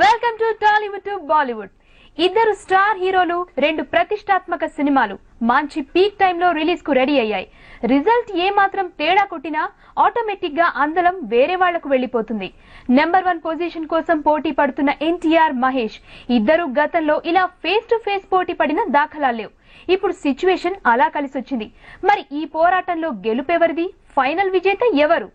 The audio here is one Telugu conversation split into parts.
Welcome to Tollywood to Bollywood. ఇద్దరు స్టార్ హీరోలు రెండు ప్రతిష్టాత్మక సినిమాలు మంచి పీక్ టైంలో రిలీజ్ కు రెడీ అయ్యాయి. రిజల్ట్ ఏ మాత్రం తేడా కొట్టినా ఆటోమేటిక్ గా అందలం వేరే వాళ్లకు వెళ్లిపోతుంది. నెంబర్ 1 పొజిషన్ కోసం పోటీ పడుతున్న ఎన్టీఆర్, మహేష్ ఇద్దరు గతంలో ఇలా ఫేస్ టు ఫేస్ పోటీ పడిన దాఖలాలు లేవు. ఇప్పుడు సిచ్యువేషన్ అలా కలిసొచ్చింది. మరి ఈ పోరాటంలో గెలుపెవరిది? ఫైనల్ విజేత ఎవరు?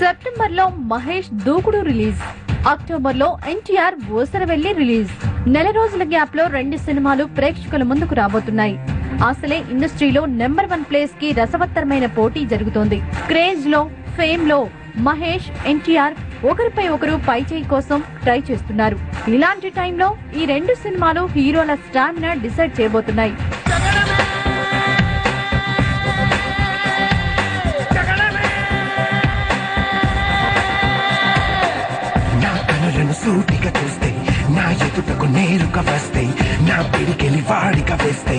సెప్టెంబర్ లో మహేష్ దూకుడు రిలీజ్, అక్టోబర్ లో ఎన్టీఆర్ ఊసరవెల్లి రిలీజ్. నెల రోజుల గ్యాప్ లో రెండు సినిమాలు ప్రేక్షకుల ముందుకు రాబోతున్నాయి. అసలే ఇండస్ట్రీలో నెంబర్ 1 ప్లేస్ కి రసవత్తరమైన పోటీ జరుగుతోంది. క్రేజ్ లో, ఫేమ్ లో మహేష్, ఎన్టీఆర్ ఒకరిపై ఒకరు పైచేయి కోసం ట్రై చేస్తున్నారు. ఇలాంటి టైంలో ఈ రెండు సినిమాలు హీరోల స్టామినా డిసైడ్ చేయబోతున్నాయి. సూటిగా చూస్తే నా ఎదుటకు నేరుగా వస్తే నా పిడికెలి వాడిగా వేస్తే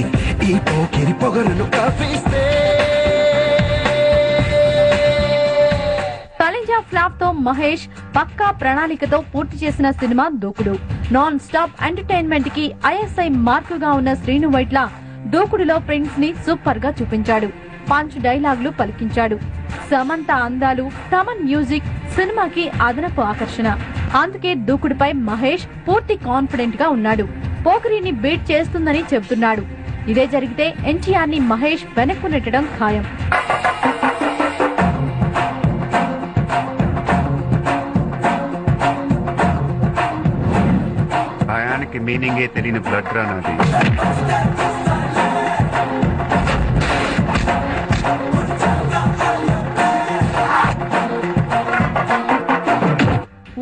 ఈ పోకిరి పొగరును కాపిస్తే. తలింజా ఫ్లాప్ తో మహేష్ పక్కా ప్రణాళికతో పూర్తి చేసిన సినిమా దూకుడు. నాన్ స్టాప్ ఎంటర్టైన్మెంట్ కి ఐఎస్ఐ మార్కుగా ఉన్న శ్రీను వైట్ల దూకుడులో ప్రిన్స్ ని సూపర్ గా చూపించాడు. పంచ్ డైలాగులు పలికించాడు. సమంత అందాలు, తమన్ మ్యూజిక్ సినిమాకి అదనపు ఆకర్షణ. అందుకే దూకుడుపై మహేష్ పూర్తి కాన్ఫిడెంట్ గా ఉన్నాడు. పోకిరిని బీట్ చేస్తుందని చెబుతున్నాడు. ఇదే జరిగితే ఎన్టీఆర్ ని మహేష్ వెనక్కు నెట్టడం ఖాయం. భయానికి మీనింగే తెలియని బ్లడ్ రన్ అది.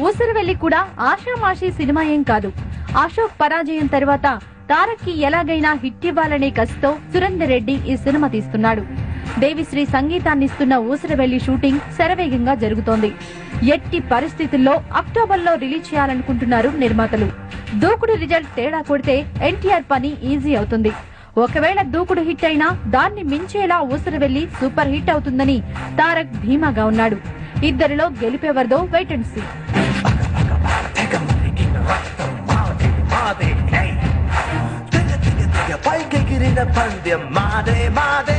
ఊసరవెల్లి కూడా ఆషామాషి సినిమా ఏం కాదు. అశోక్ పరాజయం తర్వాత తారక్ కి ఎలాగైనా హిట్ ఇవ్వాలనే కసితో సురేందర్ రెడ్డి ఈ సినిమా తీస్తున్నాడు. దేవిశ్రీ సంగీతాన్నిస్తున్న ఊసరవెల్లి షూటింగ్ శరవేగంగా జరుగుతోంది. ఎట్టి పరిస్థితుల్లో అక్టోబర్ లో రిలీజ్ చేయాలనుకుంటున్నారు నిర్మాతలు. దూకుడు రిజల్ట్ తేడా కొడితే ఎన్టీఆర్ పని ఈజీ అవుతుంది. ఒకవేళ దూకుడు హిట్ అయినా దాన్ని మించేలా ఊసరవెల్లి సూపర్ హిట్ అవుతుందని తారక్ ధీమాగా ఉన్నాడు. ఇద్దరిలో గెలిపేవరదో వెయిట్ అండ్ సీ. పైకెగిరిన పందెం మాదే మాదే